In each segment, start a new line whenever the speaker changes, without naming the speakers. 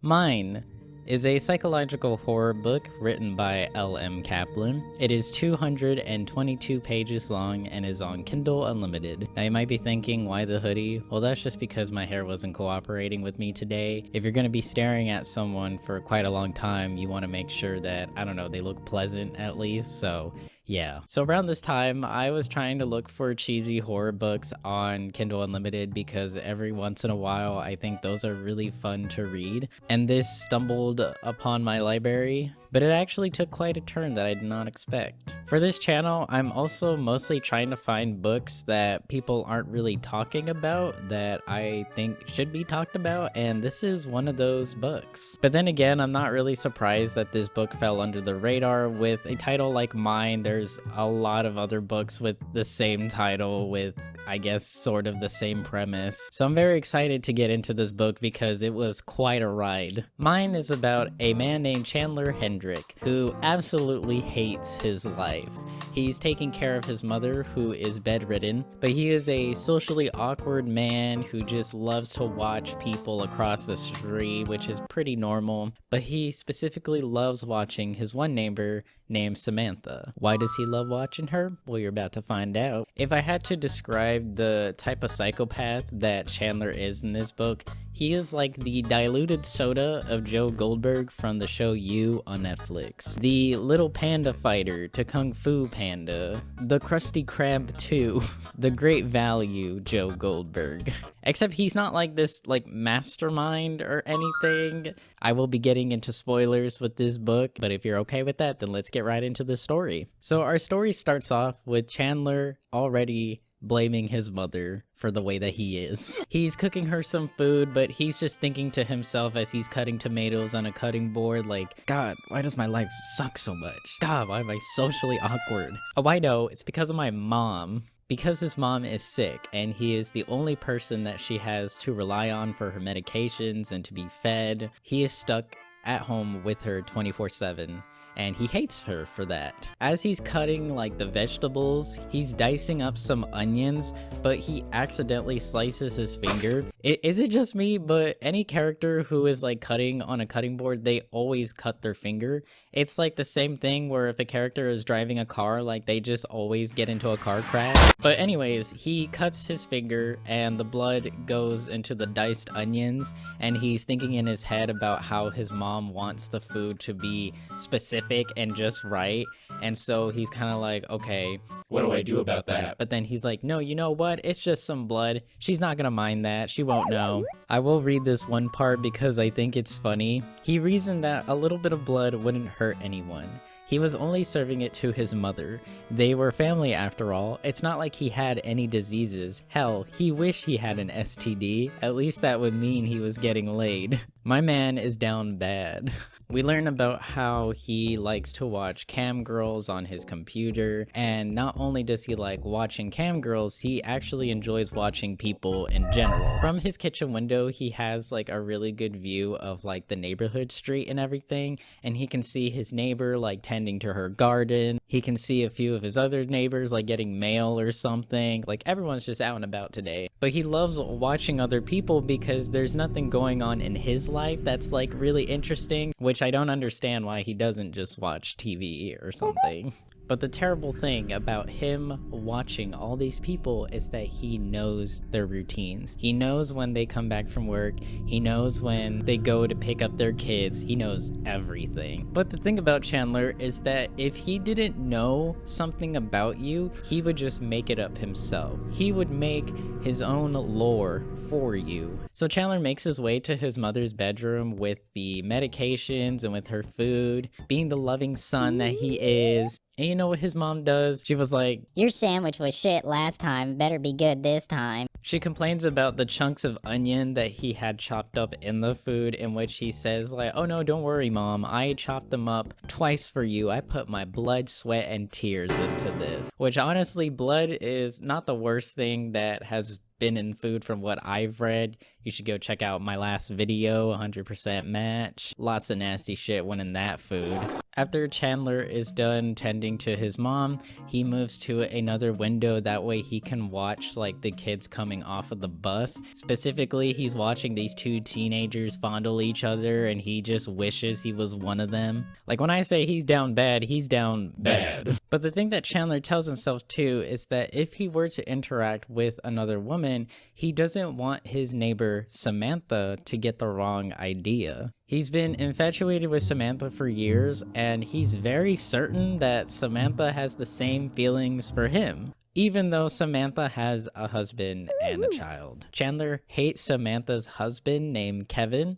Mine is a psychological horror book written by L.M. Kaplan. It is 222 pages long and is on Kindle Unlimited. Now you might be thinking, why the hoodie? Well, that's just because my hair wasn't cooperating with me today. If you're going to be staring at someone for quite a long time, you want to make sure that, I don't know, they look pleasant at least, so yeah. So around this time, I was trying to look for cheesy horror books on Kindle Unlimited because every once in a while, I think those are really fun to read. And this stumbled upon my library, but it actually took quite a turn that I did not expect. For this channel, I'm also mostly trying to find books that people aren't really talking about that I think should be talked about, and this is one of those books. But then again, I'm not really surprised that this book fell under the radar. With a title like mine, there's a lot of other books with the same title with, I guess, sort of the same premise. So I'm very excited to get into this book because it was quite a ride. Mine is about a man named Chandler Hendrick who absolutely hates his life. He's taking care of his mother who is bedridden, but he is a socially awkward man who just loves to watch people across the street, which is pretty normal, but he specifically loves watching his one neighbor named Samantha. Why does he love watching her? Well, you're about to find out. If I had to describe the type of psychopath that Chandler is in this book, he is like the diluted soda of Joe Goldberg from the show You on Netflix, the little panda fighter to Kung Fu Panda, the Krusty Krab 2, the Great Value Joe Goldberg. Except he's not like this like mastermind or anything. I will be getting into spoilers with this book, but if you're okay with that, then let's get right into the story. So our story starts off with Chandler already blaming his mother for the way that he is. He's cooking her some food, but he's just thinking to himself as he's cutting tomatoes on a cutting board like, God, why does my life suck so much? God, why am I socially awkward? Oh, I know, it's because of my mom. Because his mom is sick and he is the only person that she has to rely on for her medications and to be fed, he is stuck at home with her 24/7. And he hates her for that. As he's cutting like the vegetables, he's dicing up some onions, but he accidentally slices his finger. Is it just me? But any character who is like cutting on a cutting board, they always cut their finger. It's like the same thing where if a character is driving a car, like they just always get into a car crash. But anyways, he cuts his finger and the blood goes into the diced onions, and he's thinking in his head about how his mom wants the food to be specific and just right, and so he's kind of like, okay, what do I do about that? But then he's like, no, you know what, it's just some blood, she's not gonna mind that, she won't know. I will read this one part because I think it's funny. He reasoned that a little bit of blood wouldn't hurt anyone. He was only serving it to his mother. They were family after all. It's not like he had any diseases. Hell, he wished he had an STD. At least that would mean he was getting laid. My man is down bad. We learn about how he likes to watch cam girls on his computer, and not only does he like watching cam girls, he actually enjoys watching people in general. From his kitchen window, he has like a really good view of like the neighborhood street and everything, and he can see his neighbor like tending to her garden. He can see a few of his other neighbors like getting mail or something. Like everyone's just out and about today. But he loves watching other people because there's nothing going on in his life that's like really interesting, which I don't understand why he doesn't just watch TV or something. But the terrible thing about him watching all these people is that he knows their routines. He knows when they come back from work. He knows when they go to pick up their kids. He knows everything. But the thing about Chandler is that if he didn't know something about you, he would just make it up himself. He would make his own lore for you. So Chandler makes his way to his mother's bedroom with the medications and with her food, being the loving son that he is. And you know what his mom does? She was like,
your sandwich was shit last time, better be good this time.
She complains about the chunks of onion that he had chopped up in the food, in which he says like, oh no, don't worry mom, I chopped them up twice for you. I put my blood, sweat, and tears into this. Which honestly, blood is not the worst thing that has been in food from what I've read. You should go check out my last video, 100% match. Lots of nasty shit went in that food. After Chandler is done tending to his mom, he moves to another window. That way he can watch like the kids coming off of the bus. Specifically, he's watching these two teenagers fondle each other and he just wishes he was one of them. Like when I say he's down bad, he's down bad. But the thing that Chandler tells himself too is that if he were to interact with another woman, he doesn't want his neighbor Samantha to get the wrong idea. He's been infatuated with Samantha for years, and he's very certain that Samantha has the same feelings for him, even though Samantha has a husband and a child. Chandler hates Samantha's husband named Kevin.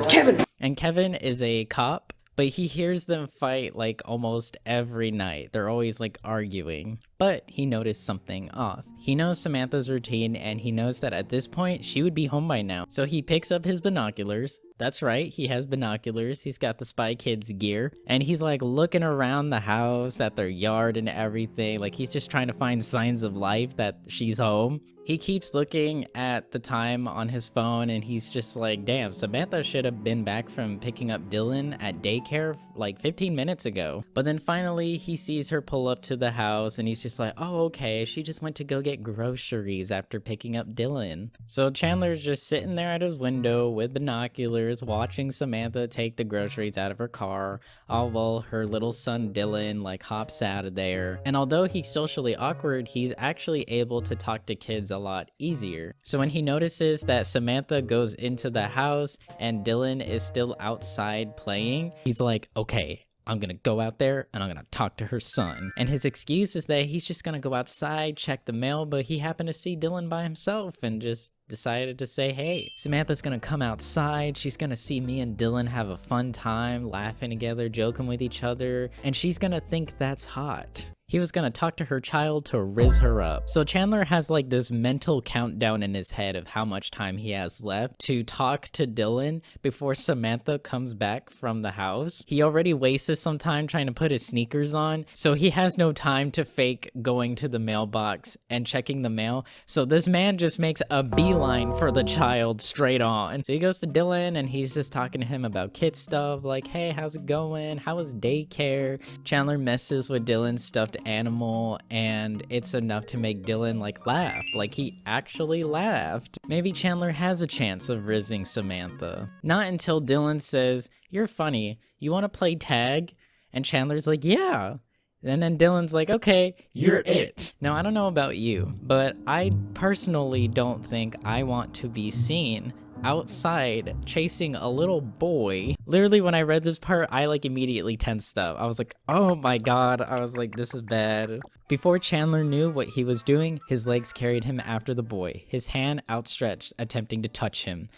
And Kevin is a cop, but he hears them fight like almost every night. They're always like arguing. But he noticed something off. He knows Samantha's routine and he knows that at this point she would be home by now. So he picks up his binoculars. That's right, he has binoculars. He's got the Spy Kids gear. And he's like looking around the house at their yard and everything. Like he's just trying to find signs of life that she's home. He keeps looking at the time on his phone and he's just like, damn, Samantha should have been back from picking up Dylan at daycare like 15 minutes ago. But then finally he sees her pull up to the house and he's just like, oh, okay, she just went to go get groceries after picking up Dylan. So Chandler's just sitting there at his window with binoculars watching Samantha take the groceries out of her car, all while her little son Dylan like hops out of there. And although he's socially awkward, he's actually able to talk to kids a lot easier. So when he notices that Samantha goes into the house and Dylan is still outside playing, he's like, okay, I'm gonna go out there and I'm gonna talk to her son. And his excuse is that he's just gonna go outside, check the mail, but he happened to see Dylan by himself and just decided to say, hey, Samantha's gonna come outside, she's gonna see me and Dylan have a fun time, laughing together, joking with each other, and she's gonna think that's hot. He was gonna talk to her child to riz her up. So Chandler has like this mental countdown in his head of how much time he has left to talk to Dylan before Samantha comes back from the house. He already wasted some time trying to put his sneakers on, so he has no time to fake going to the mailbox and checking the mail. So this man just makes a beeline for the child straight on. So he goes to Dylan and he's just talking to him about kid stuff, like, hey, how's it going? How was daycare? Chandler messes with Dylan's stuffed animal and it's enough to make Dylan like laugh. Like he actually laughed. Maybe Chandler has a chance of rizzing Samantha. Not until Dylan says, you're funny, you want to play tag? And Chandler's like, yeah. And then Dylan's like, okay, you're it. Now, I don't know about you, but I personally don't think I want to be seen outside chasing a little boy. Literally, when I read this part, I like immediately tensed up. I was like, oh my god. I was like, this is bad. Before Chandler knew what he was doing, his legs carried him after the boy, his hand outstretched, attempting to touch him.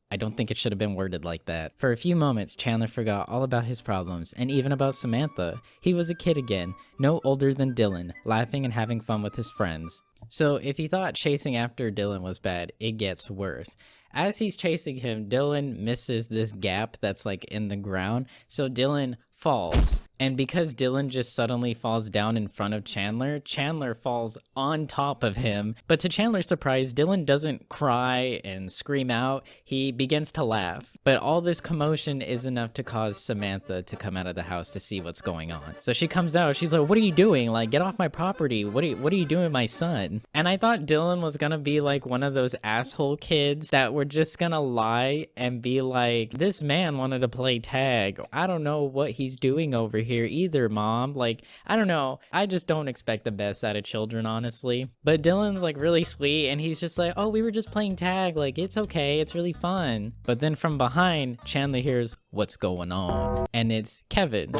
I don't think it should have been worded like that. For a few moments, Chandler forgot all about his problems, and even about Samantha. He was a kid again, no older than Dylan, laughing and having fun with his friends. So if he thought chasing after Dylan was bad, it gets worse. As he's chasing him, Dylan misses this gap that's like in the ground, so Dylan falls. And because Dylan just suddenly falls down in front of Chandler, Chandler falls on top of him. But to Chandler's surprise, Dylan doesn't cry and scream out. He begins to laugh. But all this commotion is enough to cause Samantha to come out of the house to see what's going on. So she comes out. She's like, what are you doing? Like, get off my property. What are you doing with my son? And I thought Dylan was gonna be like one of those asshole kids that were just gonna lie and be like, this man wanted to play tag. I don't know what he's doing over here either, mom. Like, I don't know. I just don't expect the best out of children, honestly. But Dylan's like really sweet and he's just like, oh, we were just playing tag. Like, it's okay. It's really fun. But then from behind, Chandler hears what's going on. And it's Kevin,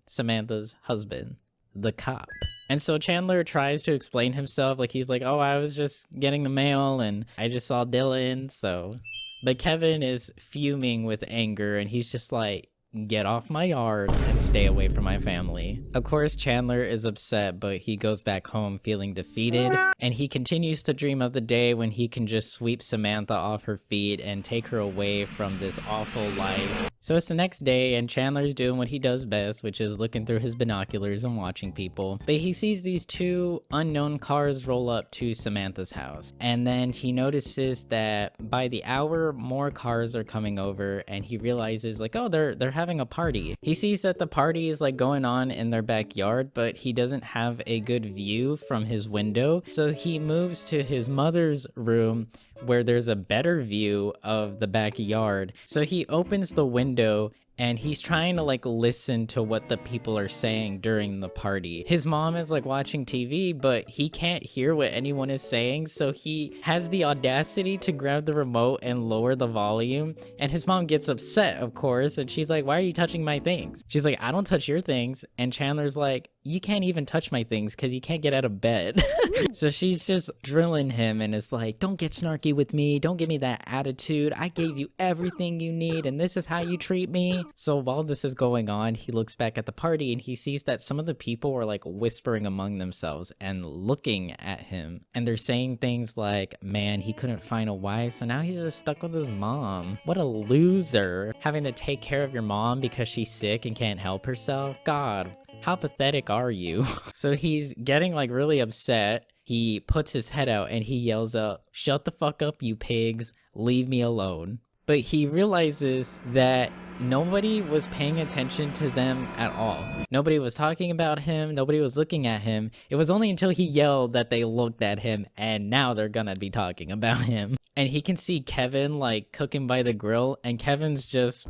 Samantha's husband, the cop. And so Chandler tries to explain himself. Like, he's like, oh, I was just getting the mail and I just saw Dylan, so. But Kevin is fuming with anger and he's just like, get off my yard and stay away from my family. Of course, Chandler is upset, but he goes back home feeling defeated, and he continues to dream of the day when he can just sweep Samantha off her feet and take her away from this awful life. So it's the next day, and Chandler's doing what he does best, which is looking through his binoculars and watching people. But he sees these two unknown cars roll up to Samantha's house. And then he notices that by the hour, more cars are coming over, and he realizes like, oh, they're having a party. He sees that the party is like going on in their backyard, but he doesn't have a good view from his window. So he moves to his mother's room where there's a better view of the backyard. So he opens the window and he's trying to like listen to what the people are saying during the party. His mom is like watching TV, but he can't hear what anyone is saying, so he has the audacity to grab the remote and lower the volume. And his mom gets upset, of course, and she's like, why are you touching my things? She's like, I don't touch your things. And Chandler's like, you can't even touch my things because you can't get out of bed. So she's just drilling him and is like, don't get snarky with me, don't give me that attitude, I gave you everything you need and this is how you treat me. So while this is going on, he looks back at the party and he sees that some of the people are like whispering among themselves and looking at him, and they're saying things like, man, he couldn't find a wife, so now he's just stuck with his mom. What a loser, having to take care of your mom because she's sick and can't help herself. God, how pathetic are you? So he's getting like really upset. He puts his head out and he yells out, shut the fuck up, you pigs, leave me alone. But he realizes that nobody was paying attention to them at all. Nobody was talking about him, nobody was looking at him. It was only until he yelled that they looked at him, and now they're gonna be talking about him. And he can see Kevin like cooking by the grill, and Kevin's just...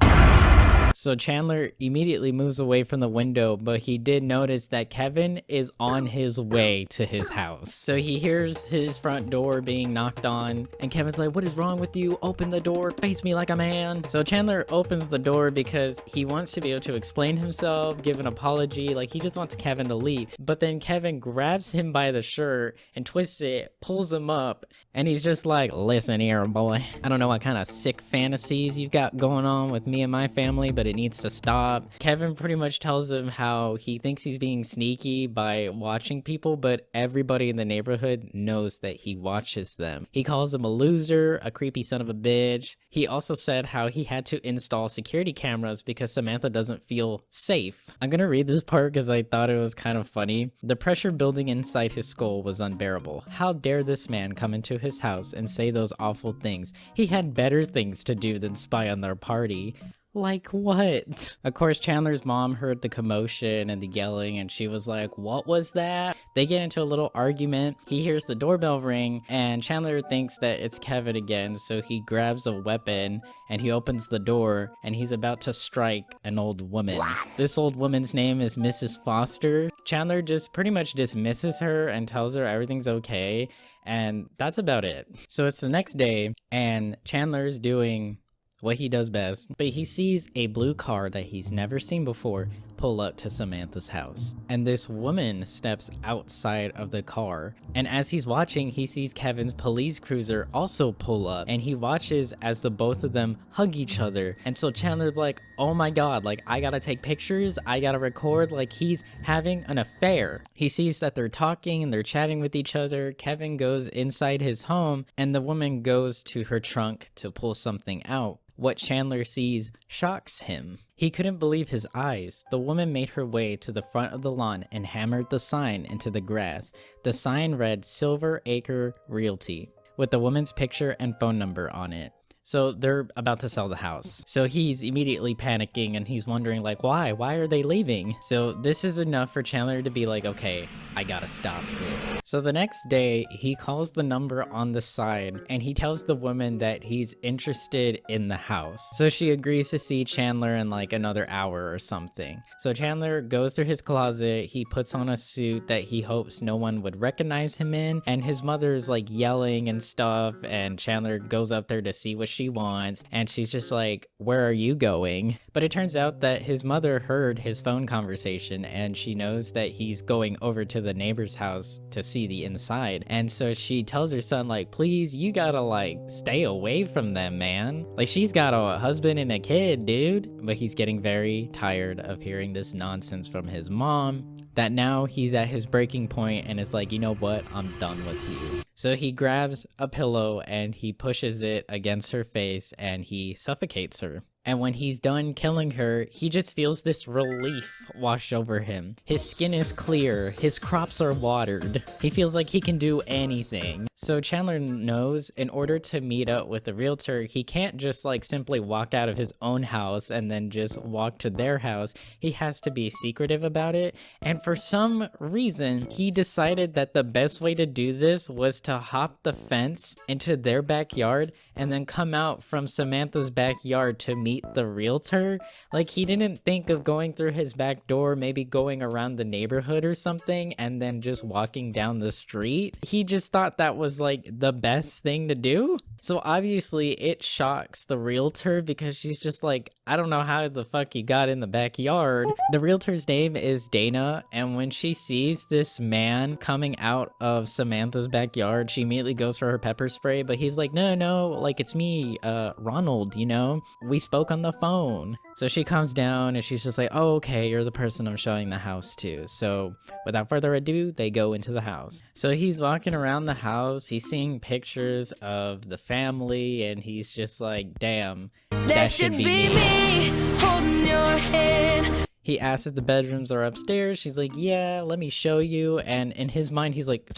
So Chandler immediately moves away from the window, but he did notice that Kevin is on his way to his house. So he hears his front door being knocked on, and Kevin's like, what is wrong with you? Open the door, face me like a man. So Chandler opens the door because he wants to be able to explain himself, give an apology, like he just wants Kevin to leave. But then Kevin grabs him by the shirt and twists it, pulls him up, and he's just like, listen here, boy, I don't know what kind of sick fantasies you've got going on with me and my family, but it needs to stop. Kevin pretty much tells him how he thinks he's being sneaky by watching people, but everybody in the neighborhood knows that he watches them. He calls him a loser, a creepy son of a bitch. He also said how he had to install security cameras because Samantha doesn't feel safe. I'm gonna read this part because I thought it was kind of funny. The pressure building inside his skull was unbearable. How dare this man come into his house and say those awful things? He had better things to do than spy on their party. Like what? Of course, Chandler's mom heard the commotion and the yelling, and she was like, what was that? They get into a little argument. He hears the doorbell ring, and Chandler thinks that it's Kevin again, so he grabs a weapon and he opens the door, and he's about to strike an old woman. This old woman's name is Mrs. Foster. Chandler just pretty much dismisses her and tells her everything's okay, and that's about it. So it's the next day, and Chandler's doing what he does best, but he sees a blue car that he's never seen before pull up to Samantha's house. And this woman steps outside of the car. And as he's watching, he sees Kevin's police cruiser also pull up. And he watches as the both of them hug each other. And so Chandler's like, oh my god, like I gotta take pictures, I gotta record, like he's having an affair. He sees that they're talking and they're chatting with each other. Kevin goes inside his home and the woman goes to her trunk to pull something out. What Chandler sees shocks him. He couldn't believe his eyes. The woman made her way to the front of the lawn and hammered the sign into the grass. The sign read Silver Acre Realty, with the woman's picture and phone number on it. So they're about to sell the house. So he's immediately panicking and he's wondering like, why are they leaving? So this is enough for Chandler to be like, okay, I gotta stop this. So the next day he calls the number on the side and he tells the woman that he's interested in the house. So she agrees to see Chandler in like another hour or something. So Chandler goes through his closet, he puts on a suit that he hopes no one would recognize him in, and his mother's like yelling and stuff, and Chandler goes up there to see what she wants, and she's just like, where are you going? But it turns out that his mother heard his phone conversation and she knows that he's going over to the neighbor's house to see the inside. And so she tells her son like, please, you gotta like stay away from them, man. Like she's got a husband and a kid, dude. But he's getting very tired of hearing this nonsense from his mom, that now he's at his breaking point and is like, you know what, I'm done with you. So he grabs a pillow and he pushes it against her face and he suffocates her. And when he's done killing her, he just feels this relief wash over him. His skin is clear, his crops are watered. He feels like he can do anything. So Chandler knows in order to meet up with the realtor, he can't just like simply walk out of his own house and then just walk to their house. He has to be secretive about it. And for some reason, he decided that the best way to do this was to hop the fence into their backyard and then come out from Samantha's backyard to meet the realtor. Like, he didn't think of going through his back door, maybe going around the neighborhood or something, and then just walking down the street. He just thought that was like the best thing to do. So obviously it shocks the realtor because she's just like, I don't know how the fuck you got in the backyard. The realtor's name is Dana, and when she sees this man coming out of Samantha's backyard, she immediately goes for her pepper spray, but he's like, no, like, it's me, Ronald, you know? We spoke on the phone. So she comes down and she's just like, oh, okay, you're the person I'm showing the house to. So without further ado, they go into the house. So he's walking around the house, he's seeing pictures of the family, and he's just like, damn, that should be me holding your hand. He asks if the bedrooms are upstairs. She's like, yeah, let me show you. And in his mind, he's like,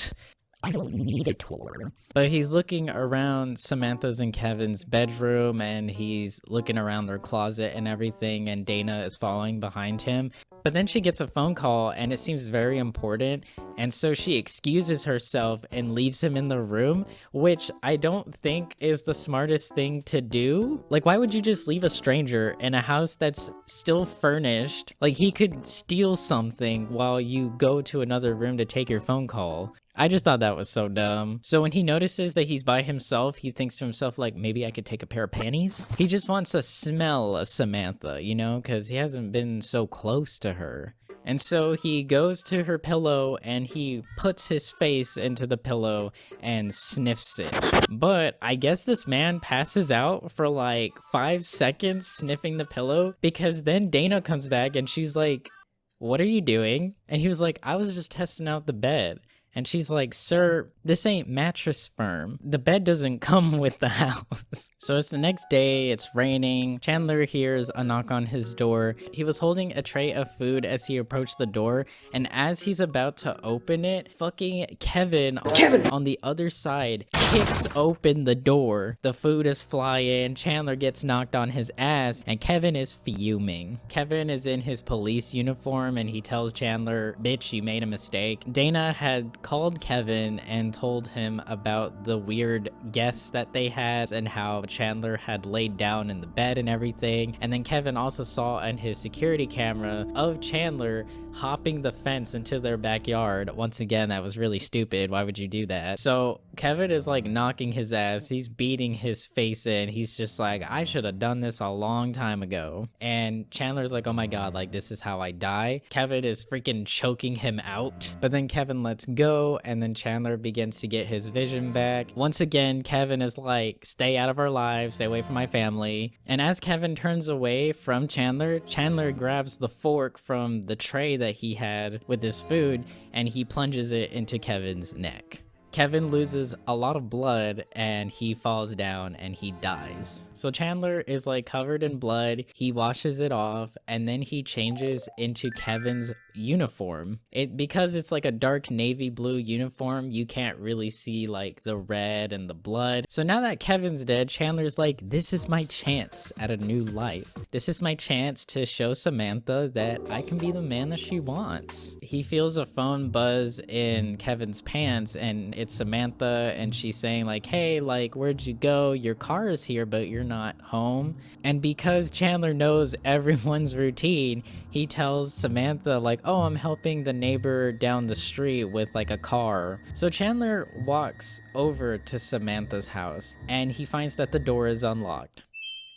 I don't need a tour. But he's looking around Samantha's and Kevin's bedroom, and he's looking around their closet and everything, and Dana is following behind him. But then she gets a phone call, and it seems very important, and so she excuses herself and leaves him in the room, which I don't think is the smartest thing to do. Like, why would you just leave a stranger in a house that's still furnished? Like, he could steal something while you go to another room to take your phone call. I just thought that was so dumb. So when he notices that he's by himself, he thinks to himself, like, maybe I could take a pair of panties? He just wants a smell of Samantha, you know, because he hasn't been so close to her. And so he goes to her pillow and he puts his face into the pillow and sniffs it. But I guess this man passes out for like 5 seconds sniffing the pillow, because then Dana comes back and she's like, what are you doing? And he was like, I was just testing out the bed. And she's like, sir, this ain't Mattress Firm. The bed doesn't come with the house. So it's the next day, it's raining. Chandler hears a knock on his door. He was holding a tray of food as he approached the door. And as he's about to open it, fucking Kevin on the other side kicks open the door. The food is flying. Chandler gets knocked on his ass, and Kevin is fuming. Kevin is in his police uniform, and he tells Chandler, bitch, you made a mistake. Dana had called Kevin and told him about the weird guests that they had and how Chandler had laid down in the bed and everything. And then Kevin also saw on his security camera of Chandler hopping the fence into their backyard. Once again, that was really stupid. Why would you do that? So Kevin is like knocking his ass. He's beating his face in. He's just like, I should have done this a long time ago. And Chandler's like, oh my god, like, this is how I die. Kevin is freaking choking him out. But then Kevin lets go, and then Chandler begins to get his vision back. Once again, Kevin is like, stay out of our lives, stay away from my family. And as Kevin turns away from Chandler, Chandler grabs the fork from the tray that he had with his food, and he plunges it into Kevin's neck. Kevin loses a lot of blood and he falls down and he dies. So Chandler is like covered in blood. He washes it off and then he changes into Kevin's uniform. Because it's like a dark navy blue uniform, you can't really see like the red and the blood. So now that Kevin's dead, Chandler's like, this is my chance at a new life. This is my chance to show Samantha that I can be the man that she wants. He feels a phone buzz in Kevin's pants, and it's Samantha, and she's saying like, hey, like, where'd you go? Your car is here, but you're not home. And because Chandler knows everyone's routine, he tells Samantha like, oh, I'm helping the neighbor down the street with like a car. So Chandler walks over to Samantha's house and he finds that the door is unlocked.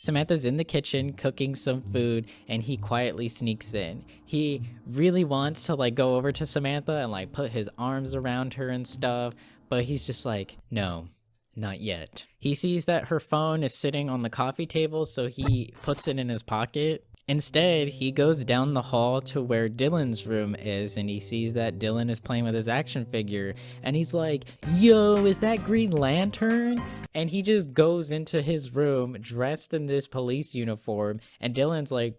Samantha's in the kitchen cooking some food and he quietly sneaks in. He really wants to like go over to Samantha and like put his arms around her and stuff, but he's just like, no, not yet. He sees that her phone is sitting on the coffee table, so he puts it in his pocket. Instead, he goes down the hall to where Dylan's room is, and he sees that Dylan is playing with his action figure, and he's like, yo, is that Green Lantern? And he just goes into his room dressed in this police uniform, and Dylan's like,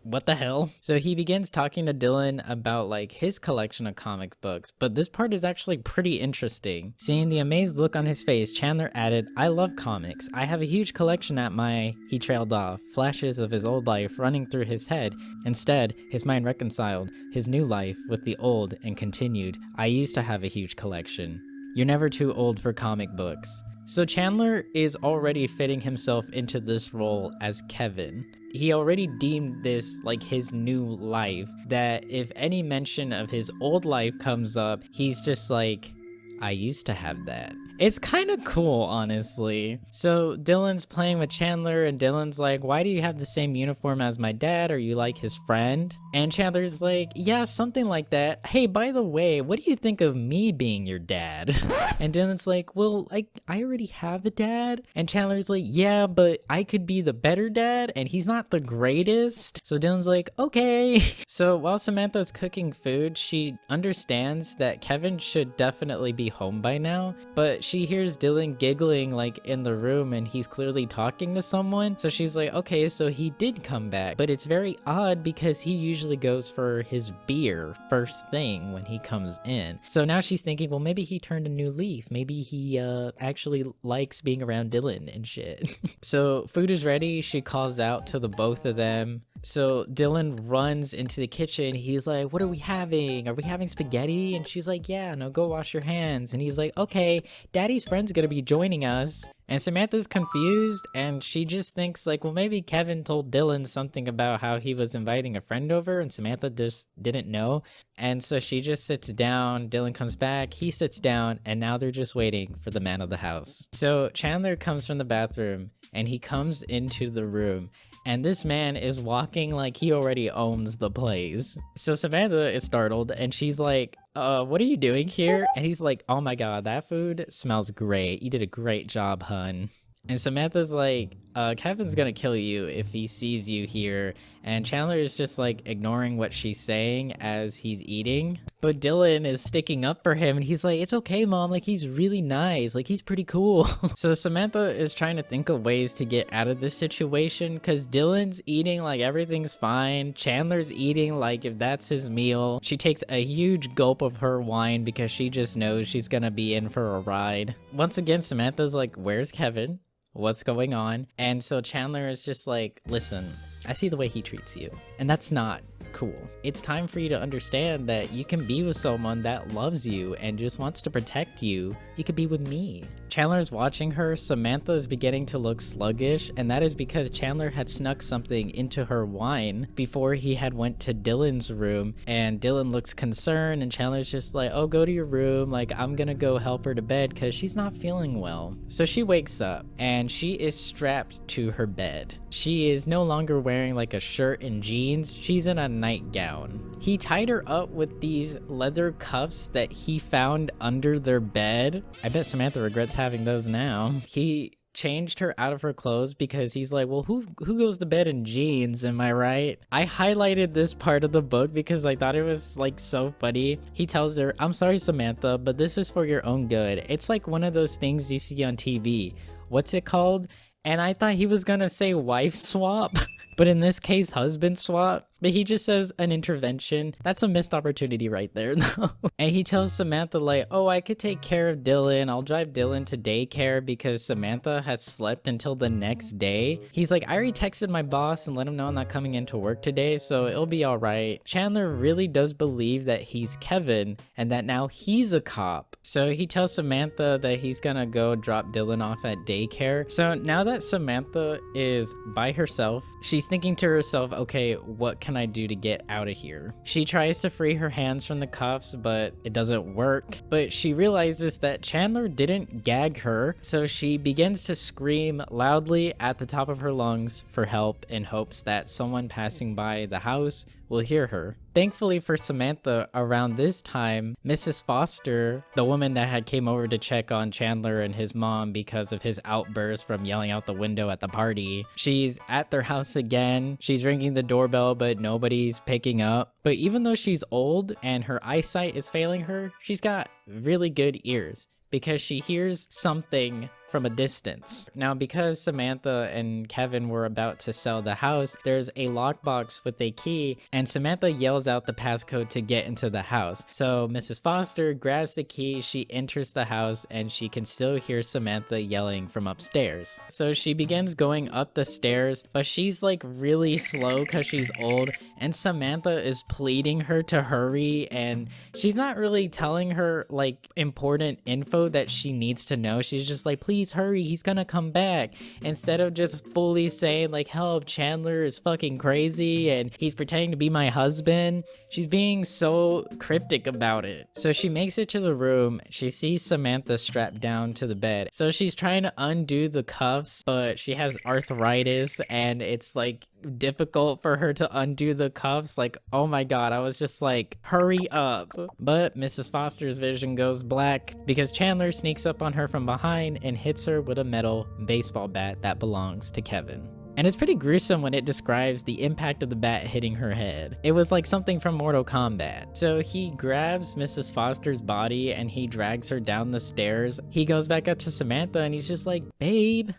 what the hell? So he begins talking to Dylan about like his collection of comic books, but this part is actually pretty interesting. Seeing the amazed look on his face, Chandler added, I love comics. I have a huge collection at my... He trailed off, flashes of his old life running through his head. Instead, his mind reconciled his new life with the old and continued, I used to have a huge collection. You're never too old for comic books. So Chandler is already fitting himself into this role as Kevin. He already deemed this like his new life, that if any mention of his old life comes up, he's just like, I used to have that. It's kind of cool, honestly. So Dylan's playing with Chandler, and Dylan's like, why do you have the same uniform as my dad? Are you like his friend? And Chandler's like, yeah, something like that. Hey, by the way, what do you think of me being your dad? And Dylan's like, well, I already have a dad. And Chandler's like, yeah, but I could be the better dad, and he's not the greatest. So Dylan's like, okay. So while Samantha's cooking food, she understands that Kevin should definitely be home by now, but she hears Dylan giggling like in the room, and he's clearly talking to someone. So she's like, okay, so he did come back, but it's very odd because he usually goes for his beer first thing when he comes in. So now she's thinking, well, maybe he turned a new leaf. Maybe he actually likes being around Dylan and shit. So food is ready. She calls out to the both of them. So Dylan runs into the kitchen. He's like, what are we having? Are we having spaghetti? And she's like, yeah, no, go wash your hands. And he's like, okay, daddy's friend's gonna be joining us. And Samantha's confused, and she just thinks like, well, maybe Kevin told Dylan something about how he was inviting a friend over, and Samantha just didn't know. And so she just sits down. Dylan comes back, he sits down, and now they're just waiting for the man of the house. So Chandler comes from the bathroom, and he comes into the room, and this man is walking like he already owns the place. So Samantha is startled, and she's like, what are you doing here? And he's like, oh my god, that food smells great. You did a great job, hun. And Samantha's like, Kevin's gonna kill you if he sees you here. And Chandler is just like ignoring what she's saying as he's eating. But Dylan is sticking up for him, and he's like, it's okay, mom, like he's really nice, like he's pretty cool. So Samantha is trying to think of ways to get out of this situation, because Dylan's eating like everything's fine. Chandler's eating like if that's his meal. She takes a huge gulp of her wine because she just knows she's gonna be in for a ride. Once again, Samantha's like, where's Kevin? What's going on? And so Chandler is just like, listen, I see the way he treats you, and that's not cool. It's time for you to understand that you can be with someone that loves you and just wants to protect you. You could be with me. Chandler's watching her. Samantha is beginning to look sluggish, and that is because Chandler had snuck something into her wine before he had went to Dylan's room, and Dylan looks concerned, and Chandler's just like, oh, go to your room, like I'm gonna go help her to bed because she's not feeling well. So she wakes up, and she is strapped to her bed. She is no longer wearing like a shirt and jeans. She's in a nightgown. He tied her up with these leather cuffs that he found under their bed. I bet Samantha regrets having those now. He changed her out of her clothes because he's like, well, who goes to bed in jeans, am I right? I highlighted this part of the book because I thought it was like so funny. He tells her, I'm sorry, Samantha, but this is for your own good. It's like one of those things you see on TV. What's it called? And I thought he was gonna say wife swap, but in this case, husband swap. But he just says an intervention. That's a missed opportunity right there, though. And he tells Samantha, like, oh, I could take care of Dylan. I'll drive Dylan to daycare because Samantha had slept until the next day. He's like, I already texted my boss and let him know I'm not coming into work today, so it'll be all right. Chandler really does believe that he's Kevin and that now he's a cop. So he tells Samantha that he's gonna go drop Dylan off at daycare. So now that Samantha is by herself, she's thinking to herself, okay, what can I do to get out of here? She tries to free her hands from the cuffs, but it doesn't work. But she realizes that Chandler didn't gag her, so she begins to scream loudly at the top of her lungs for help in hopes that someone passing by the house will hear her. Thankfully for Samantha, around this time, Mrs. Foster, the woman that had came over to check on Chandler and his mom because of his outburst from yelling out the window at the party, she's at their house again. She's ringing the doorbell, but nobody's picking up. But even though she's old and her eyesight is failing her, she's got really good ears because she hears something from a distance. Now, because Samantha and Kevin were about to sell the house, there's a lockbox with a key, and Samantha yells out the passcode to get into the house. So Mrs. Foster grabs the key, she enters the house, and she can still hear Samantha yelling from upstairs. So she begins going up the stairs, but she's like really slow because she's old, and Samantha is pleading her to hurry, and she's not really telling her like important info that she needs to know. She's just like, please hurry, he's gonna come back, instead of just fully saying like, help, Chandler is fucking crazy and he's pretending to be my husband. She's being so cryptic about it. So she makes it to the room, she sees Samantha strapped down to the bed, so she's trying to undo the cuffs, but she has arthritis and it's like difficult for her to undo the cuffs. Like, oh my god, I was just like, hurry up. But Mrs. Foster's vision goes black because Chandler sneaks up on her from behind and hits her with a metal baseball bat that belongs to Kevin. And it's pretty gruesome when it describes the impact of the bat hitting her head. It was like something from Mortal Kombat. So he grabs Mrs. Foster's body and he drags her down the stairs. He goes back up to Samantha and he's just like, babe,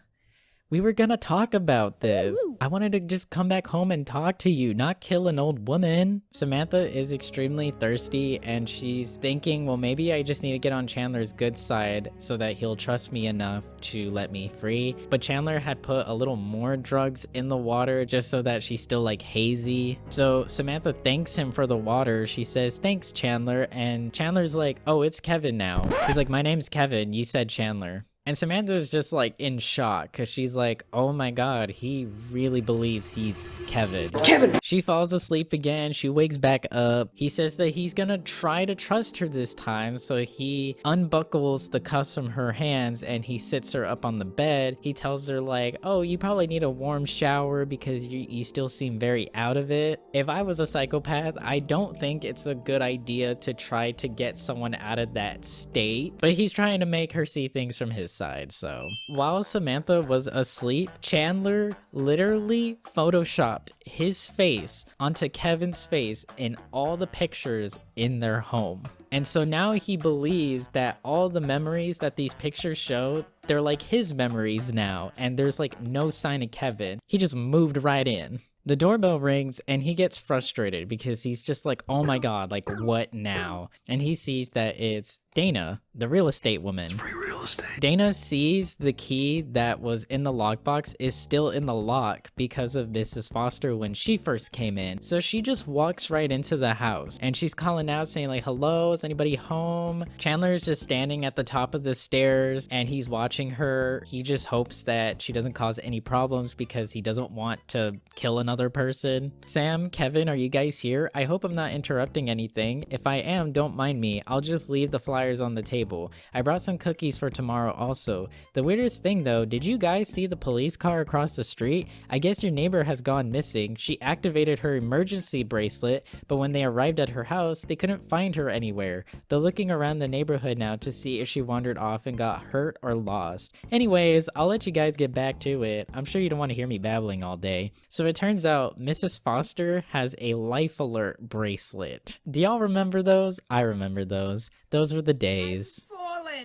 we were gonna talk about this. I wanted to just come back home and talk to you, not kill an old woman. Samantha is extremely thirsty and she's thinking, well, maybe I just need to get on Chandler's good side so that he'll trust me enough to let me free. But Chandler had put a little more drugs in the water just so that she's still like hazy. So Samantha thanks him for the water. She says, thanks, Chandler. And Chandler's like, oh, it's Kevin now. He's like, my name's Kevin. You said Chandler. And Samantha's just like in shock because she's like, oh my god, he really believes he's Kevin. Kevin! She falls asleep again. She wakes back up. He says that he's gonna try to trust her this time. So he unbuckles the cuffs from her hands and he sits her up on the bed. He tells her like, oh, you probably need a warm shower because you still seem very out of it. If I was a psychopath, I don't think it's a good idea to try to get someone out of that state. But he's trying to make her see things from his side. So while Samantha was asleep, Chandler literally photoshopped his face onto Kevin's face in all the pictures in their home. And so now he believes that all the memories that these pictures show, they're like his memories now, and there's like no sign of Kevin. He just moved right in. The doorbell rings and he gets frustrated because he's just like, oh my god, like what now? And he sees that it's Dana, the real estate woman.
It's free real estate.
Dana sees the key that was in the lockbox is still in the lock because of Mrs. Foster when she first came in. So she just walks right into the house and she's calling out saying like, hello, is anybody home? Chandler's just standing at the top of the stairs and he's watching her. He just hopes that she doesn't cause any problems because he doesn't want to kill another person. Sam, Kevin, are you guys here? I hope I'm not interrupting anything. If I am, don't mind me. I'll just leave the flyers on the table. I brought some cookies for tomorrow also. The weirdest thing though, did you guys see the police car across the street? I guess your neighbor has gone missing. She activated her emergency bracelet, but when they arrived at her house, they couldn't find her anywhere. They're looking around the neighborhood now to see if she wandered off and got hurt or lost. Anyways, I'll let you guys get back to it. I'm sure you don't want to hear me babbling all day. So it turns out Mrs. Foster has a life alert bracelet. Do y'all remember those? I remember those. Those were the days.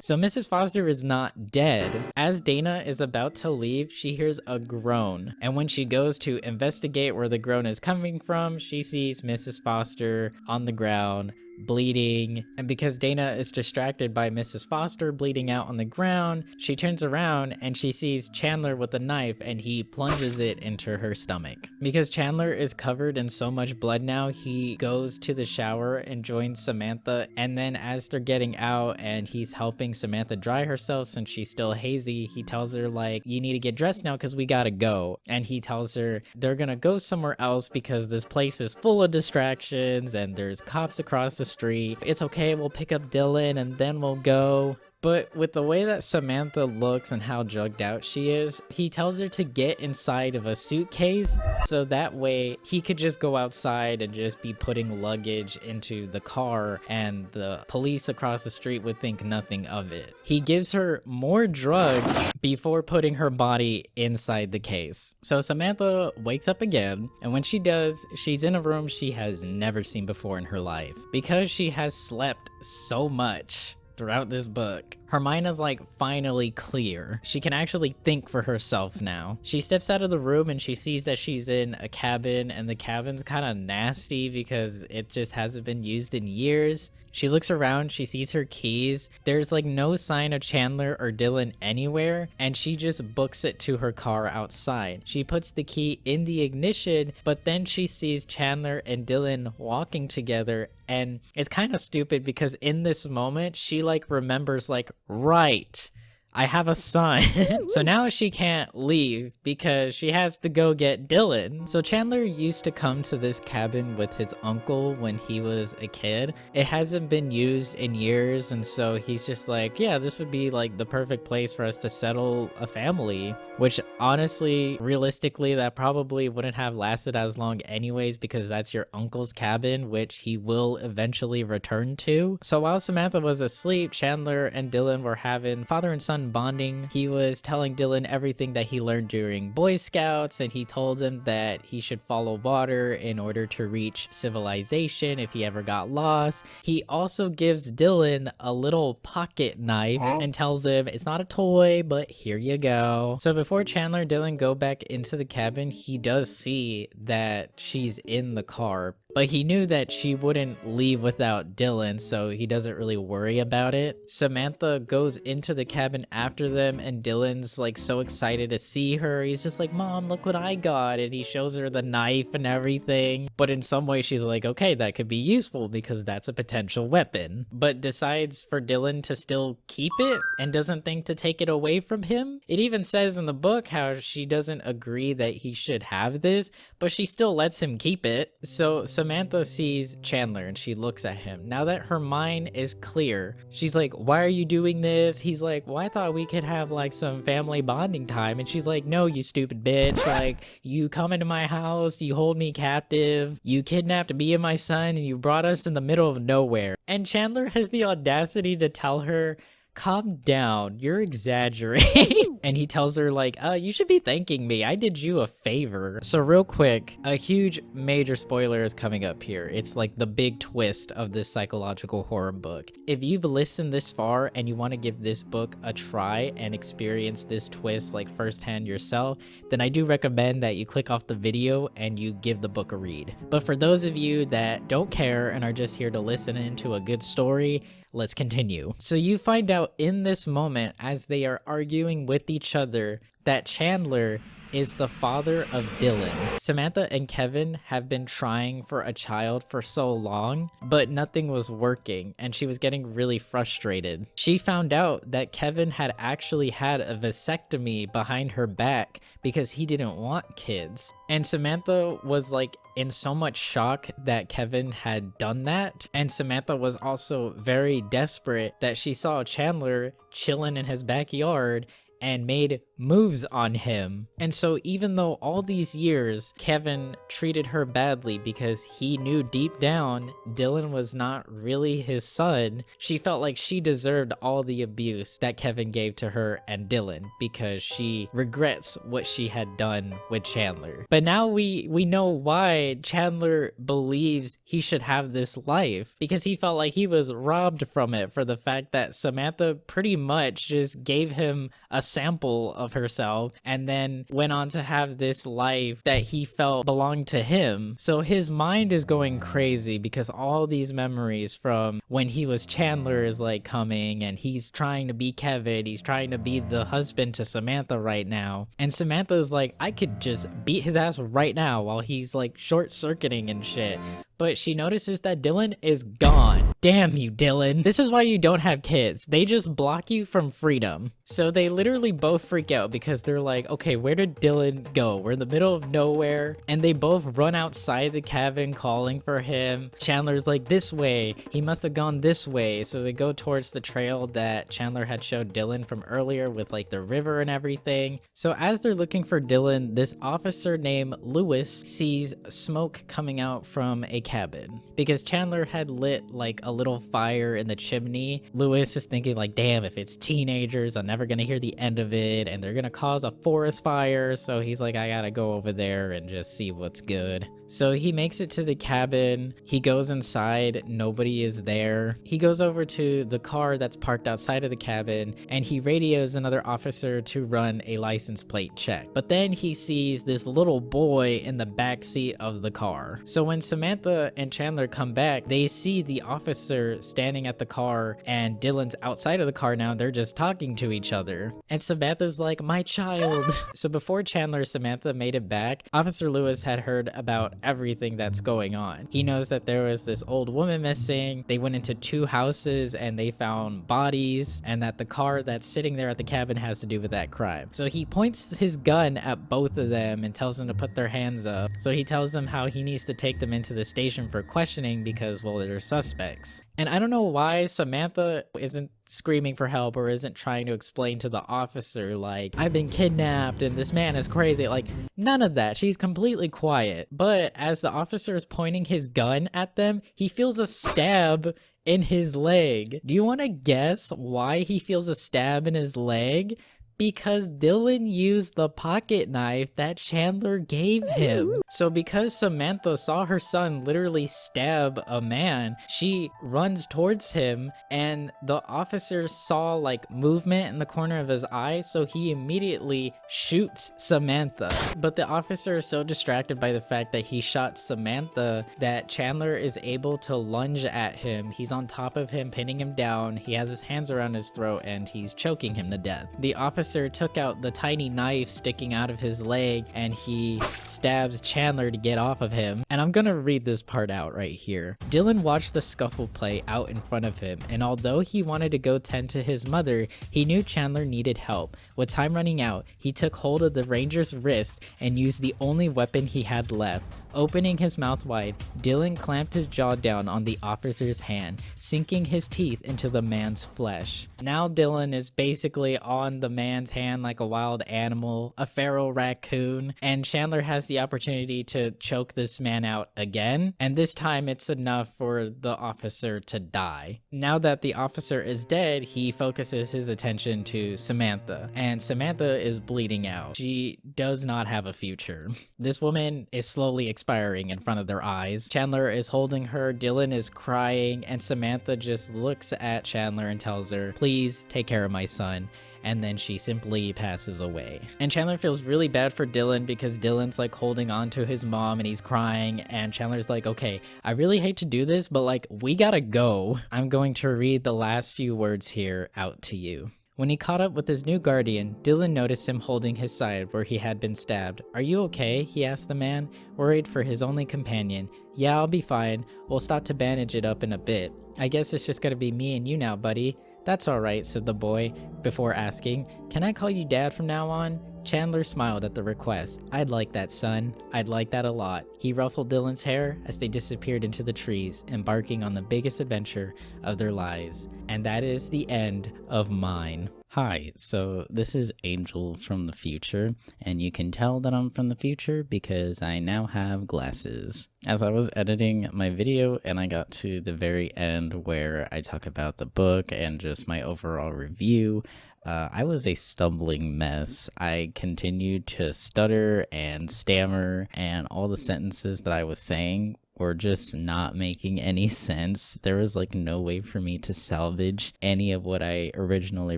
So Mrs. Foster is not dead. As Dana is about to leave, she hears a groan. And when she goes to investigate where the groan is coming from, she sees Mrs. Foster on the ground, bleeding. And because Dana is distracted by Mrs. Foster bleeding out on the ground, she turns around and she sees Chandler with a knife and he plunges it into her stomach. Because Chandler is covered in so much blood now, he goes to the shower and joins Samantha. And then as they're getting out and he's helping Samantha dry herself since she's still hazy, he tells her like, you need to get dressed now because we gotta go. And he tells her they're gonna go somewhere else because this place is full of distractions and there's cops across the street. It's okay, we'll pick up Dylan and then we'll go. But with the way that Samantha looks and how drugged out she is, he tells her to get inside of a suitcase so that way he could just go outside and just be putting luggage into the car and the police across the street would think nothing of it. He gives her more drugs before putting her body inside the case. So Samantha wakes up again, and when she does, she's in a room she has never seen before in her life. Because she has slept so much throughout this book, her mind is like finally clear. She can actually think for herself now. She steps out of the room and she sees that she's in a cabin, and the cabin's kind of nasty because it just hasn't been used in years. She looks around, she sees her keys. There's like no sign of Chandler or Dylan anywhere, and she just books it to her car outside. She puts the key in the ignition, but then she sees Chandler and Dylan walking together, and it's kind of stupid because in this moment, she like remembers like, right, I have a son. So now she can't leave because she has to go get Dylan. So Chandler used to come to this cabin with his uncle when he was a kid. It hasn't been used in years, and so he's just like, yeah, this would be like the perfect place for us to settle a family. Which honestly, realistically, that probably wouldn't have lasted as long anyways because that's your uncle's cabin, which he will eventually return to. So while Samantha was asleep, Chandler and Dylan were having father and son bonding. He was telling Dylan everything that he learned during Boy Scouts, and he told him that he should follow water in order to reach civilization if he ever got lost. He also gives Dylan a little pocket knife and tells him it's not a toy, but here you go. So before Chandler and Dylan go back into the cabin, he does see that she's in the car, but he knew that she wouldn't leave without Dylan, so he doesn't really worry about it. Samantha goes into the cabin after them, and Dylan's like so excited to see her. He's just like, Mom, look what I got, and he shows her the knife and everything. But in some way she's like, okay, that could be useful because that's a potential weapon, but decides for Dylan to still keep it and doesn't think to take it away from him. It even says in the book how she doesn't agree that he should have this, but she still lets him keep it. So Samantha sees Chandler and she looks at him. Now that her mind is clear, she's like, why are you doing this? He's like, well, I thought we could have like some family bonding time. And she's like, no, you stupid bitch. Like, you come into my house, you hold me captive, you kidnapped me and my son, and you brought us in the middle of nowhere. And Chandler has the audacity to tell her, calm down, you're exaggerating. And he tells her like, you should be thanking me, I did you a favor. So real quick, a huge major spoiler is coming up here. It's like the big twist of this psychological horror book. If you've listened this far and you want to give this book a try and experience this twist like firsthand yourself, then I do recommend that you click off the video and you give the book a read. But for those of you that don't care and are just here to listen into a good story, let's continue. So you find out in this moment as they are arguing with each other that Chandler is the father of Dylan. Samantha and Kevin have been trying for a child for so long, but nothing was working, and she was getting really frustrated. She found out that Kevin had actually had a vasectomy behind her back because he didn't want kids. And Samantha was like in so much shock that Kevin had done that. And Samantha was also very desperate that she saw Chandler chilling in his backyard and made moves on him. And so even though all these years Kevin treated her badly because he knew deep down Dylan was not really his son, she felt like she deserved all the abuse that Kevin gave to her and Dylan because she regrets what she had done with Chandler. But now we know why Chandler believes he should have this life, because he felt like he was robbed from it for the fact that Samantha pretty much just gave him a sample of herself and then went on to have this life that he felt belonged to him. So his mind is going crazy because all these memories from when he was Chandler is like coming, and he's trying to be Kevin, he's trying to be the husband to Samantha right now, and Samantha's like, I could just beat his ass right now while he's like short-circuiting and shit. but she notices that Dylan is gone. Damn you, Dylan. This is why you don't have kids. They just block you from freedom. So they literally both freak out because they're like, okay, where did Dylan go? We're in the middle of nowhere. And they both run outside the cabin calling for him. Chandler's like, this way. He must have gone this way. So they go towards the trail that Chandler had showed Dylan from earlier with like the river and everything. So as they're looking for Dylan, this officer named Lewis sees smoke coming out from a cabin because Chandler had lit like a little fire in the chimney. Lewis is thinking like, damn, if it's teenagers, I'm never gonna hear the end of it and they're gonna cause a forest fire. So he's like, I gotta go over there and just see what's good. So he makes it to the cabin. He goes inside. Nobody is there. He goes over to the car that's parked outside of the cabin and he radios another officer to run a license plate check. But then he sees this little boy in the back seat of the car. So when Samantha and Chandler come back, they see the officer standing at the car and Dylan's outside of the car now. They're just talking to each other. And Samantha's like, my child. So before Chandler and Samantha made it back, Officer Lewis had heard about everything that's going on. He knows that there was this old woman missing. They went into 2 houses and they found bodies, and that the car that's sitting there at the cabin has to do with that crime. So he points his gun at both of them and tells them to put their hands up. So he tells them how he needs to take them into the station for questioning because, well, they're suspects. And I don't know why Samantha isn't screaming for help or isn't trying to explain to the officer, like, I've been kidnapped and this man is crazy. Like, none of that. She's completely quiet. But as the officer is pointing his gun at them, he feels a stab in his leg. Do you want to guess why he feels a stab in his leg? Because Dylan used the pocket knife that Chandler gave him. So because Samantha saw her son literally stab a man, she runs towards him and the officer saw like movement in the corner of his eye, so he immediately shoots Samantha. But the officer is so distracted by the fact that he shot Samantha that Chandler is able to lunge at him. He's on top of him, pinning him down. He has his hands around his throat and he's choking him to death. The officer took out the tiny knife sticking out of his leg and he stabs Chandler to get off of him. And I'm gonna read this part out right here. Dylan watched the scuffle play out in front of him, and although he wanted to go tend to his mother, he knew Chandler needed help. With time running out, he took hold of the ranger's wrist and used the only weapon he had left. Opening his mouth wide, Dylan clamped his jaw down on the officer's hand, sinking his teeth into the man's flesh. Now Dylan is basically on the man's hand like a wild animal, a feral raccoon, and Chandler has the opportunity to choke this man out again, and this time it's enough for the officer to die. Now that the officer is dead, he focuses his attention to Samantha, and Samantha is bleeding out. She does not have a future. This woman is slowly expiring in front of their eyes. Chandler is holding her, Dylan is crying, and Samantha just looks at Chandler and tells her, please take care of my son. And then she simply passes away. And Chandler feels really bad for Dylan because Dylan's like holding on to his mom and he's crying, and Chandler's like, okay, I really hate to do this, but like, we gotta go. I'm going to read the last few words here out to you. When he caught up with his new guardian, Dylan noticed him holding his side where he had been stabbed. Are you okay? He asked the man, worried for his only companion. Yeah, I'll be fine. We'll stop to bandage it up in a bit. I guess it's just gonna be me and you now, buddy. That's alright, said the boy, before asking, can I call you Dad from now on? Chandler smiled at the request. I'd like that, son. I'd like that a lot. He ruffled Dylan's hair as they disappeared into the trees, embarking on the biggest adventure of their lives. And that is the end of mine. Hi, so this is Angel from the future, and you can tell that I'm from the future because I now have glasses. As I was editing my video and I got to the very end where I talk about the book and just my overall review, I was a stumbling mess. I continued to stutter and stammer, and all the sentences that I was saying were just not making any sense. There was like no way for me to salvage any of what I originally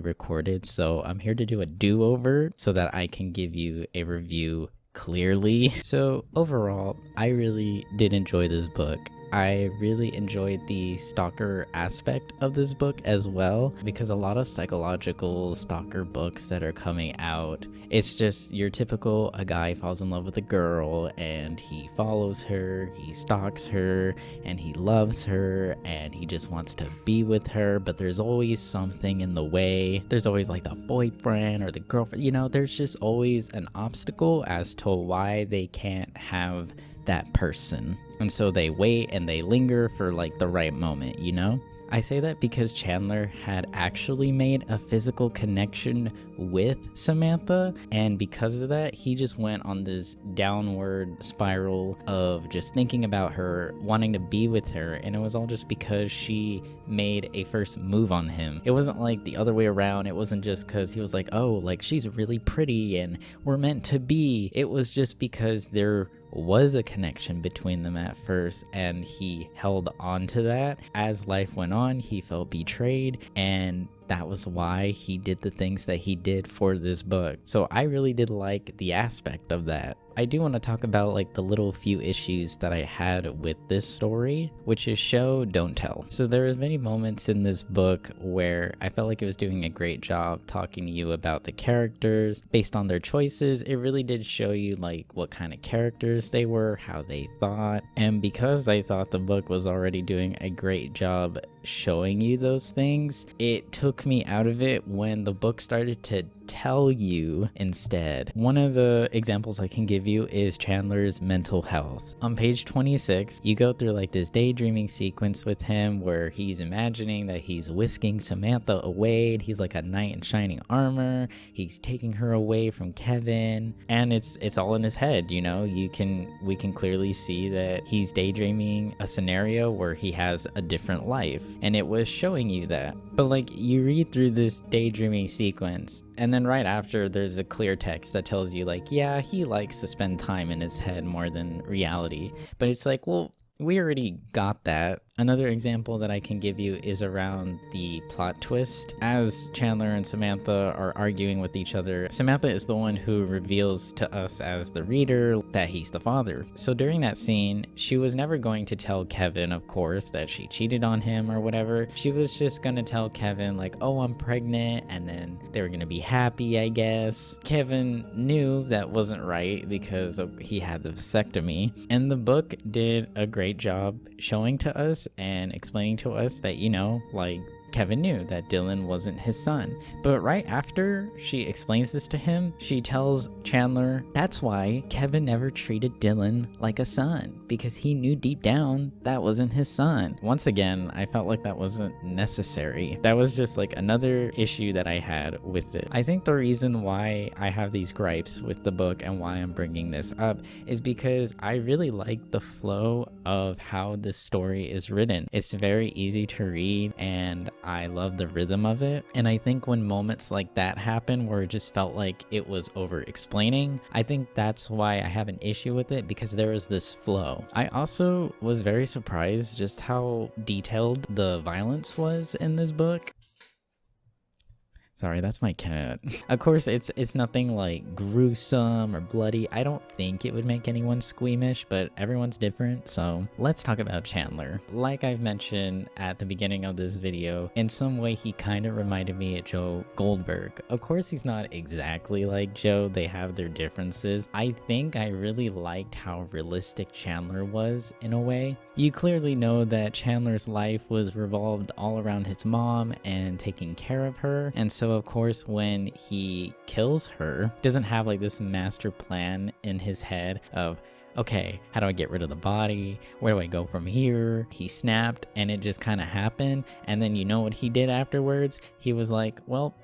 recorded, so I'm here to do a do-over so that I can give you a review clearly. So overall, I really did enjoy this book. I really enjoyed the stalker aspect of this book as well, because a lot of psychological stalker books that are coming out, It's just your typical, a guy falls in love with a girl and he follows her, he stalks her, and he loves her, and he just wants to be with her, but there's always something in the way. There's always like the boyfriend or the girlfriend, there's just always an obstacle as to why they can't have that person. And so they wait and they linger for like the right moment. I say that because Chandler had actually made a physical connection with Samantha, and because of that, he just went on this downward spiral of just thinking about her, wanting to be with her, and it was all just because she made a first move on him. It wasn't like the other way around. It wasn't just because he was like, oh, like she's really pretty and we're meant to be. It was just because there was a connection between them at first, and he held on to that. As life went on, he felt betrayed, and that was why he did the things that he did for this book. So I really did like the aspect of that. I do want to talk about like the little few issues that I had with this story, which is show, don't tell. So there was many moments in this book where I felt like it was doing a great job talking to you about the characters based on their choices. It really did show you like what kind of characters they were, how they thought. And because I thought the book was already doing a great job showing you those things, it took me out of it when the book started to tell you instead. One of the examples I can give you is Chandler's mental health. On page 26, you go through like this daydreaming sequence with him where he's imagining that he's whisking Samantha away. He's like a knight in shining armor. He's taking her away from Kevin, and it's all in his head. We can clearly see that he's daydreaming a scenario where he has a different life, and it was showing you that. But like, you read through this daydreaming sequence, and then right after there's a clear text that tells you like, yeah, he likes to spend time in his head more than reality. But it's like, well, we already got that. Another example that I can give you is around the plot twist. As Chandler and Samantha are arguing with each other, Samantha is the one who reveals to us as the reader that he's the father. So during that scene, she was never going to tell Kevin, of course, that she cheated on him or whatever. She was just going to tell Kevin like, oh, I'm pregnant, and then they were going to be happy, I guess. Kevin knew that wasn't right because he had the vasectomy, and the book did a great job showing to us and explaining to us that, like, Kevin knew that Dylan wasn't his son. But right after she explains this to him, she tells Chandler that's why Kevin never treated Dylan like a son, because he knew deep down that wasn't his son. Once again, I felt like that wasn't necessary. That was just like another issue that I had with it. I think the reason why I have these gripes with the book and why I'm bringing this up is because I really like the flow of how this story is written. It's very easy to read, and I love the rhythm of it. And I think when moments like that happen where it just felt like it was over explaining, I think that's why I have an issue with it, because there was this flow. I also was very surprised just how detailed the violence was in this book. Sorry, that's my cat. Of course, it's nothing like gruesome or bloody. I don't think it would make anyone squeamish, but everyone's different, so let's talk about Chandler. Like I've mentioned at the beginning of this video, in some way he kind of reminded me of Joe Goldberg. Of course, he's not exactly like Joe. They have their differences. I think I really liked how realistic Chandler was in a way. You clearly know that Chandler's life was revolved all around his mom and taking care of her, and so of course when he kills her, doesn't have like this master plan in his head of, okay, how do I get rid of the body? Where do I go from here? He snapped and it just kind of happened. And then you know what he did afterwards? He was like, well,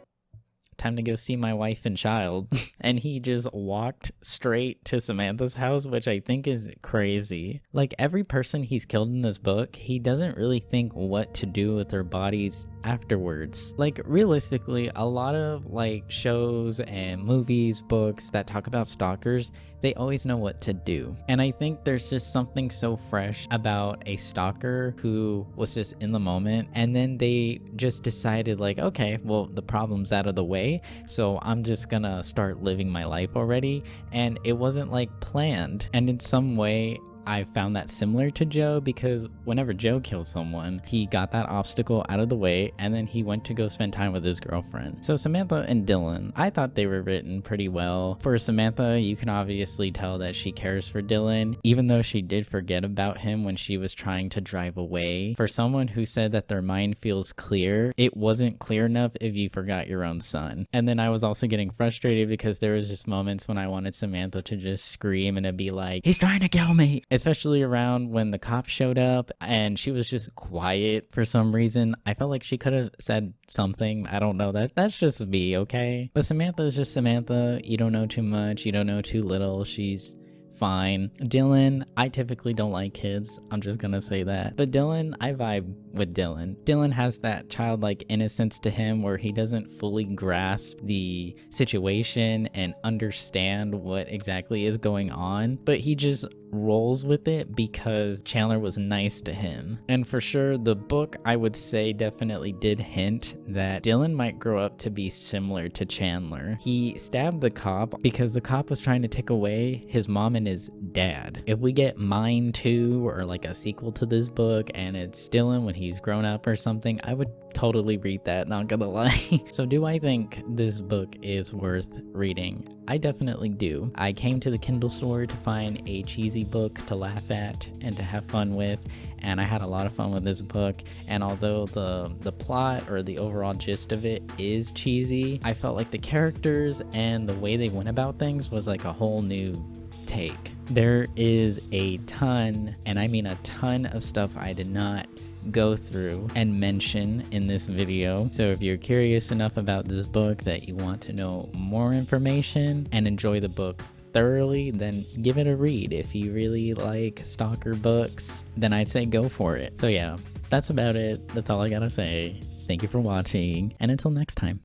time to go see my wife and child. And he just walked straight to Samantha's house, which I think is crazy. Like, every person he's killed in this book, he doesn't really think what to do with their bodies afterwards. Like, realistically, a lot of like shows and movies, books that talk about stalkers, they always know what to do. And I think there's just something so fresh about a stalker who was just in the moment, and then they just decided like, okay, well, the problem's out of the way, so I'm just gonna start living my life already. And it wasn't like planned. And in some way, I found that similar to Joe because whenever Joe killed someone, he got that obstacle out of the way and then he went to go spend time with his girlfriend. So Samantha and Dylan, I thought they were written pretty well. For Samantha, you can obviously tell that she cares for Dylan, even though she did forget about him when she was trying to drive away. For someone who said that their mind feels clear, it wasn't clear enough if you forgot your own son. And then I was also getting frustrated because there was just moments when I wanted Samantha to just scream and it'd be like, he's trying to kill me, especially around when the cops showed up and she was just quiet for some reason. I felt like she could have said something. I don't know, that's just me, okay? But Samantha is just Samantha. You don't know too much, you don't know too little. She's fine. Dylan, I typically don't like kids, I'm just gonna say that, but Dylan, I vibe with Dylan. Dylan has that childlike innocence to him where he doesn't fully grasp the situation and understand what exactly is going on, but he just rolls with it because Chandler was nice to him. And for sure, the book, I would say, definitely did hint that Dylan might grow up to be similar to Chandler. He stabbed the cop because the cop was trying to take away his mom and his dad. If we get Mine 2 or like a sequel to this book and it's Dylan when he's grown up or something, I would totally read that, not gonna lie. So do I think this book is worth reading? I definitely do. I came to the Kindle store to find a cheesy book to laugh at and to have fun with, and I had a lot of fun with this book. And although the plot or the overall gist of it is cheesy, I felt like the characters and the way they went about things was like a whole new take. There is a ton, and I mean a ton, of stuff I did not go through and mention in this video. So if you're curious enough about this book that you want to know more information and enjoy the book thoroughly, then give it a read. If you really like stalker books, then I'd say go for it. So yeah, that's about it. That's all I gotta say. Thank you for watching, and until next time.